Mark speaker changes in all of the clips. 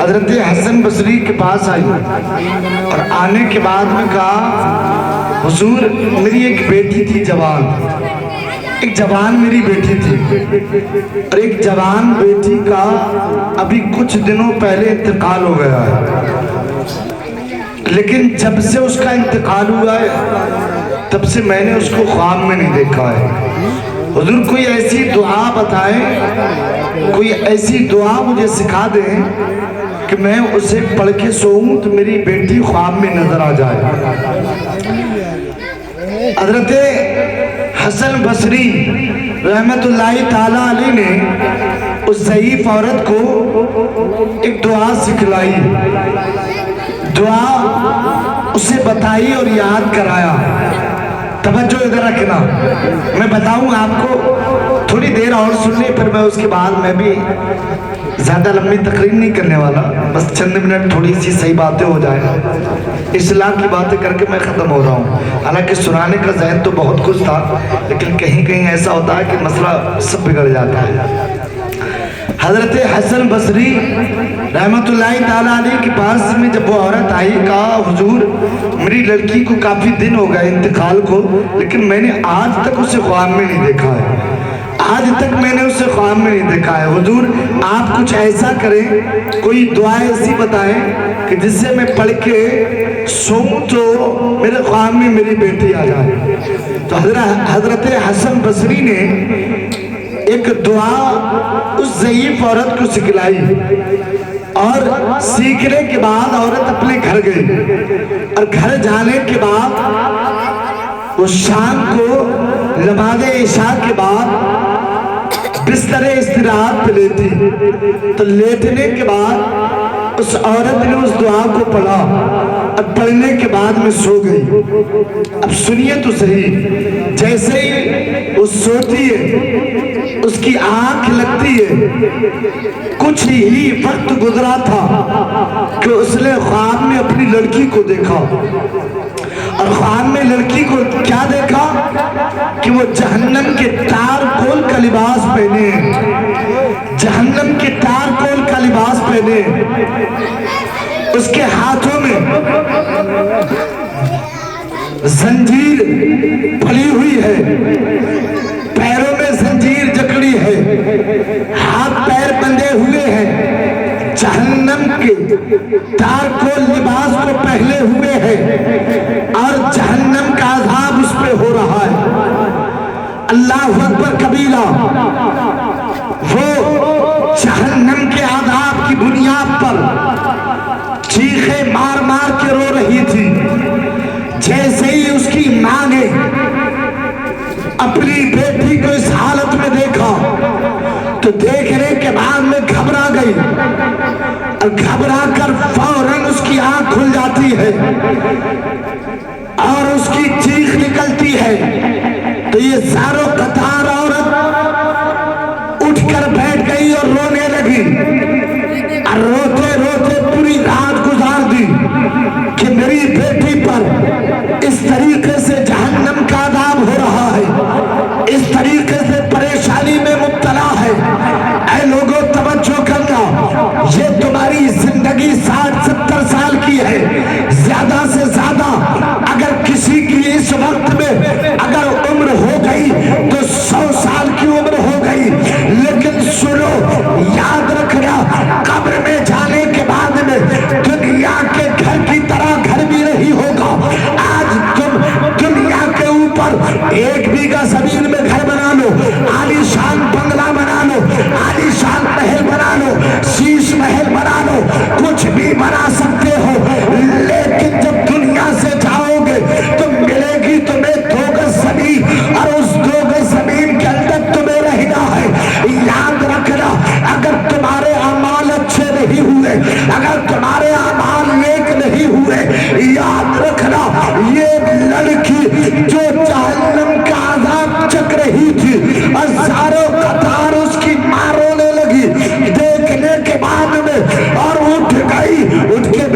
Speaker 1: حضرت حسن بصری کے پاس آئی اور آنے کے بعد میں کہا حضور میری ایک بیٹی تھی جوان، ایک جوان میری بیٹی تھی، اور ایک جوان بیٹی کا ابھی کچھ دنوں پہلے انتقال ہو گیا ہے، لیکن جب سے اس کا انتقال ہوا ہے تب سے میں نے اس کو خواب میں نہیں دیکھا ہے۔ حضور کوئی ایسی دعا بتائیں، کوئی ایسی دعا مجھے سکھا دیں کہ میں اسے پڑھ کے سوؤں تو میری بیٹی خواب میں نظر آ جائے۔ حضرت حسن بصری رحمت اللہ تعالیٰ علیہ نے اس ضعیف عورت کو ایک دعا سکھلائی، دعا اسے بتائی اور یاد کرایا۔ توجہ ادھر رکھنا، میں بتاؤں آپ کو، تھوڑی دیر اور سننے پھر میں اس کے بعد میں بھی زیادہ لمبی تقریر نہیں کرنے والا، بس چند منٹ تھوڑی سی صحیح باتیں ہو جائیں، اصلاح کی باتیں کر کے میں ختم ہو رہا ہوں۔ حالانکہ سنانے کا ذہن تو بہت کچھ تھا، لیکن کہیں کہیں ایسا ہوتا ہے کہ مسئلہ سب بگڑ جاتا ہے۔ حضرت حسن بصری رحمت اللہ تعالیٰ علیہ کے پاس میں جب وہ عورت آئی، کہا حضور میری لڑکی کو کافی دن ہو گئے انتقال کو، لیکن میں نے آج تک اسے خواب میں نہیں دیکھا ہے، آج تک میں نے اسے خواب میں نہیں دیکھا ہے۔ حضور آپ کچھ ایسا کریں، کوئی دعا ایسی بتائیں کہ جس سے میں پڑھ کے سوؤں تو میرے خواب میں میری بیٹی آ جائے۔ تو حضرت حسن بصری نے ایک دعا اس ضعیف عورت کو سکھلائی، اور سیکھنے کے بعد عورت اپنے گھر گئی، اور گھر جانے کے بعد وہ شام کو نماز عشاء کے بعد بستر استراحت پہ لیٹی، تو لیٹنے کے بعد اس عورت نے اس دعا کو پڑھا اور پڑھنے کے بعد میں سو گئی۔ اب سنیے تو صحیح، جیسے ہی وہ سوتی ہے اس کی آنکھ لگتی ہے، کچھ ہی وقت گزرا تھا کہ اس نے خواب میں اپنی لڑکی کو دیکھا، اور خواب میں لڑکی کو کیا دیکھا کہ وہ جہنم کے تار کول کا لباس پہنے، جہنم کے تار کول کا لباس پہنے، اس کے ہاتھوں میں زنجیر پھلی ہوئی ہے، پیروں میں زنجیر جکڑی ہے، ہاتھ پیر بندھے ہوئے ہیں، جہنم کے تار کول لباس کو پہنے ہوئے ہیں، اور جہنم کا عذاب اس پہ ہو رہا ہے۔ اللہ اکبر کبیرہ، وہ جہنم کے عذاب کی بنیاد پر چیخیں مار مار کے رو رہی تھی۔ جیسے ہی اس کی ماں نے اپنی بیٹی کو اس حالت میں دیکھا تو دیکھنے کے بعد میں گھبرا گئی، اور گھبرا کر فوراً اس کی آنکھ کھل جاتی ہے اور اس کی چیخ نکلتی ہے، تو یہ زارو قطار عورت اٹھ کر بیٹھ گئی اور رونے لگی، اور روتے روتے پوری رات گزار دی کہ میری بیٹی پر اس طریقے سے جہنم کا عذاب ہو رہا ہے، اس طریقے سے پریشانی میں مبتلا ہے۔ اے لوگوں توجہ کرنا، یہ تمہاری زندگی 60-70 سال کی ہے، زیادہ سے زیادہ اگر کسی کی اس وقت میں اگر عمر ہو گئی تو 100 سال کی عمر ہو گئی، لیکن سنو یاد رکھنا، قبر میں جانے کے بعد میں دنیا کے گھر کی طرح گھر بھی نہیں ہوگا۔ آج تم دنیا کے اوپر 1 بیگھہ زمین میں گھر بنا لو، عالی شان بنگلہ بنا لو، عالی شان محل بنا لو، شیش محل بنا لو، کچھ بھی بنا سکتے ہو، لیکن جب دنیا سے جاؤ گے تو ملے گی تمہیں 2 گز زمین، اور اس 2 گز زمین کے اندر تمہیں رہنا ہے۔ یاد رکھنا، اگر تمہارے اعمال اچھے نہیں ہوئے، اگر تمہارے اعمال نیک نہیں ہوئے، یاد رکھنا یہ لڑکی جو جہنم کا عذاب چک رہی تھی اور ساروں قطار اس کی ماں رونے لگی دیکھنے کے بعد میں، اور اٹھ گئی، اٹھ کے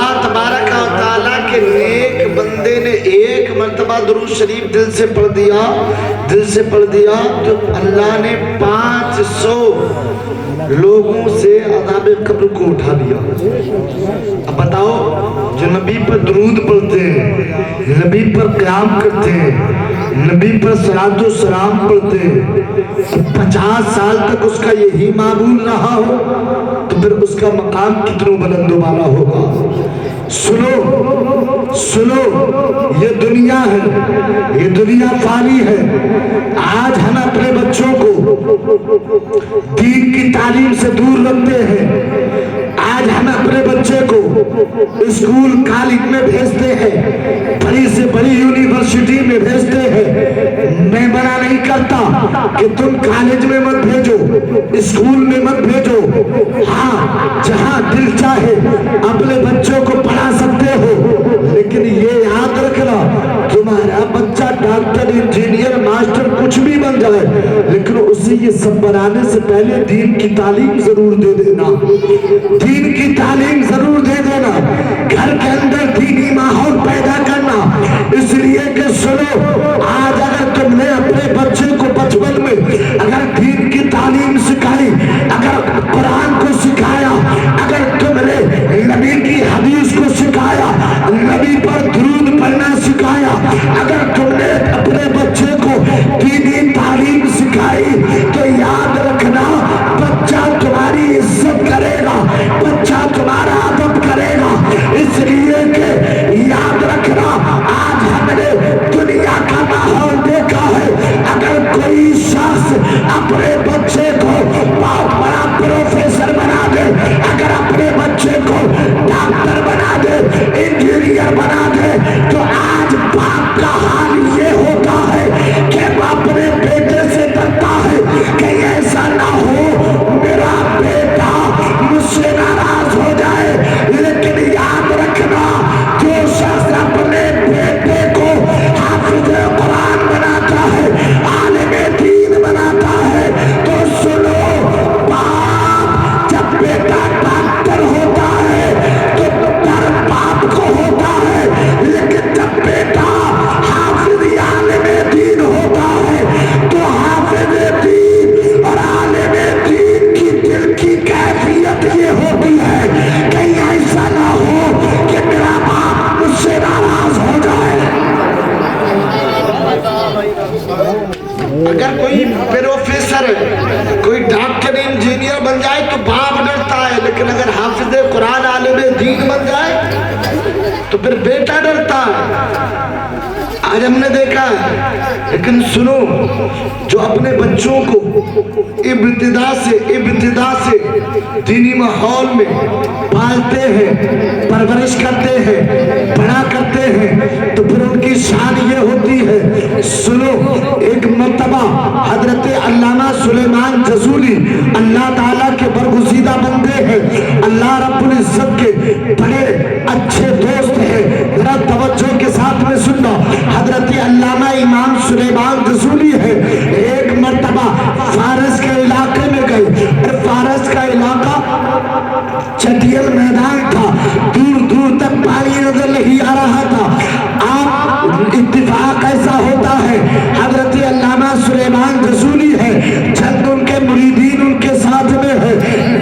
Speaker 1: اللہ تبارک و تعالیٰ کے نیک بندے نے ایک مرتبہ درود شریف دل سے پڑھ دیا تو اللہ نے 500 لوگوں سے عذاب قبر کو اٹھا لیا. اب بتاؤ، جو نبی پر درود پڑھتے ہیں، نبی پر قیام کرتے ہیں، نبی پر صلاۃ و سلام پڑھتے ہیں، 50 سال تک اس کا یہی معمول رہا ہو تو پھر اس کا مقام کتنا بلند و بالا ہوگا. سنو، یہ دنیا ہے، یہ دنیا فانی ہے. آج ہم اپنے بچوں کو دین کی تعلیم سے دور رکھتے ہیں. آج ہم اپنے بچے کو اسکول کالج میں بھیجتے ہیں، بڑی سے بڑی یونیورسٹی میں بھیجتے ہیں. میں منع نہیں کرتا کہ تم کالج میں مت بھیجو، اسکول میں مت بھیجو. ہاں، جہاں دل چاہے اپنے بچوں کو پڑھا سکتے ہو، لیکن یہ یاد رکھنا تمہارا بچہ ڈاکٹر، انجینئر، ماسٹر کچھ بھی بن جائے، لیکن اسے یہ سب بنانے سے پہلے دین کی تعلیم ضرور دے دینا. دین کی تعلیم ضرور دے دینا. گھر کے اندر دینی ماحول پیدا کرنا. اس لیے کہ سنو، آج اگر تم نے اپنے بچے کو بچپن میں اگر دین کی تعلیم سکھائی، اگر قرآن کو سکھایا، اگر تم نے نبی کی حدیث کو سکھایا، نبی پر درود پڑھنا سکھایا، اگر تم نے اپنے بچے کو دینی تعلیم سکھائی، تو یاد رکھنا بچہ تمہاری عزت کرے گا، بچہ تمہارا ادب کرے گا. اس لیے کہ یاد رکھنا، آج ہم نے دنیا کا ماحول دیکھا ہے. اگر کوئی شخص اپنے بچے کو بہت بڑا پروفیسر بنا دے، اگر اپنے بچے کو ڈاکٹر بنا دے، انجینئر بنا دے، تو آج باپ کا حال یہ ہوتا ہے کہ وہ اپنے بیٹے سے ڈرتا ہے کہ ایسا نہ ہو میرا بیٹا مجھ سے ناراض ہو جائے. لیکن یاد رکھنا، جو شخص اپنے بیٹے کو حافظ قرآن بناتا ہے، عالم دین بناتا ہے، تو سنو، باپ جب بیٹا ڈاکٹر ہوتا ہے تو ڈر باپ کو ہوتا ہے، لیکن جب بیٹا حافظ عالم دین ہوتا ہے تو حافظ دین اور عالم دین کی دل کی کیفیت یہ ہوتی ہے کہیں ایسا نہ ہو کہ میرا باپ مجھ سے ناراض ہو جائے. اگر کوئی پروفیسر، کوئی ڈاکٹر، انجینئر بن جائے تو باپ ڈرتا ہے، لیکن اگر حافظ قرآن، عالم دین بن جائے تو پھر بیٹا ڈرتا ہے. آج ہم نے دیکھا ہے. لیکن سنو، جو اپنے بچوں کو ابتدا سے دینی ماحول میں پالتے ہیں، پرورش کرتے ہیں، بڑا کرتے ہیں، تو پھر ان کی شان یہ ہوتی ہے. سنو، ایک مرتبہ حضرت علامہ سلیمان جزولی اللہ تعالیٰ کے برگزیدہ بندے ہیں، اللہ رب العزت کے بڑے اچھے دوست ہیں. ذرا توجہ کے ساتھ میں سننا. حضرت علامہ امام سلیمان جزولی ہے. ایک مرتبہ فارس کے علاقے میں گئے. فارس کا علاقہ چٹیل میدان تھا، دور دور تک پانی نظر نہیں آ رہا تھا. آپ اتفاق ایسا ہوتا ہے، حضرت علامہ سلیمان جزولی ہے، چند ان کے مریدین ان کے ساتھ میں ہے.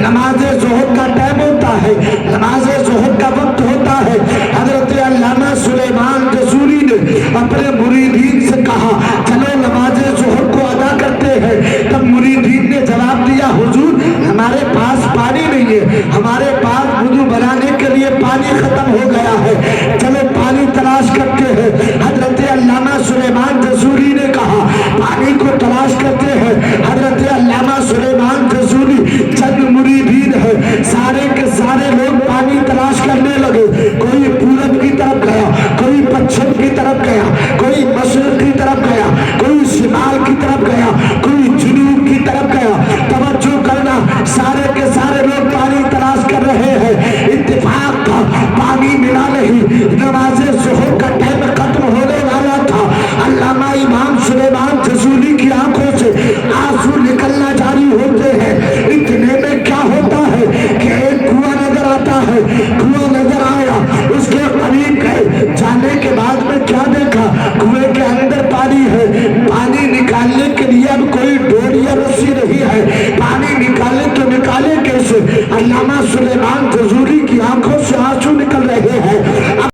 Speaker 1: نماز ظہر کا ٹائم ہوتا ہے، نماز ظہر کا وقت ہوتا ہے. حضرت علامہ سلیمان جزولی نے اپنے مریدین سے کہا چلو نماز ظہر کو ادا کرتے ہیں. تب مریدین نے جواب دیا حضور ہمارے پاس پانی نہیں ہے، ہمارے پاس وضو بنانے کے لیے پانی ختم ہو گیا ہے، چلو پانی تلاش کرتے ہیں. حضرت علامہ سلیمان جزولی نے کہا پانی کو تلاش کرتے ہیں. حضرت علامہ سلیمان جزولی چند مریدین ہے، سارے کے سارے لوگ پانی تلاش کرنے لگے. کوئی پورب کی طرف گیا، کوئی پچھم کی طرف گیا، کوئی مشرق کی طرف گیا، کوئی شمال کی طرف گیا، کوئی جنوب کی طرف گیا. توجہ کرنا، سارے کے سارے لوگ پانی تلاش کر رہے ہیں. اتفاق تھا، پانی ملا نہیں. نماز ظہر کا ٹائم ختم ہونے والا تھا. علامہ امام سلیمان جزولی کی آنکھوں سے آنسو نکلنا جاری ہوتے ہیں. اتنے میں کیا ہوتا ہے کہ ایک کنواں نظر آتا ہے. کنواں نظر آیا سلیمان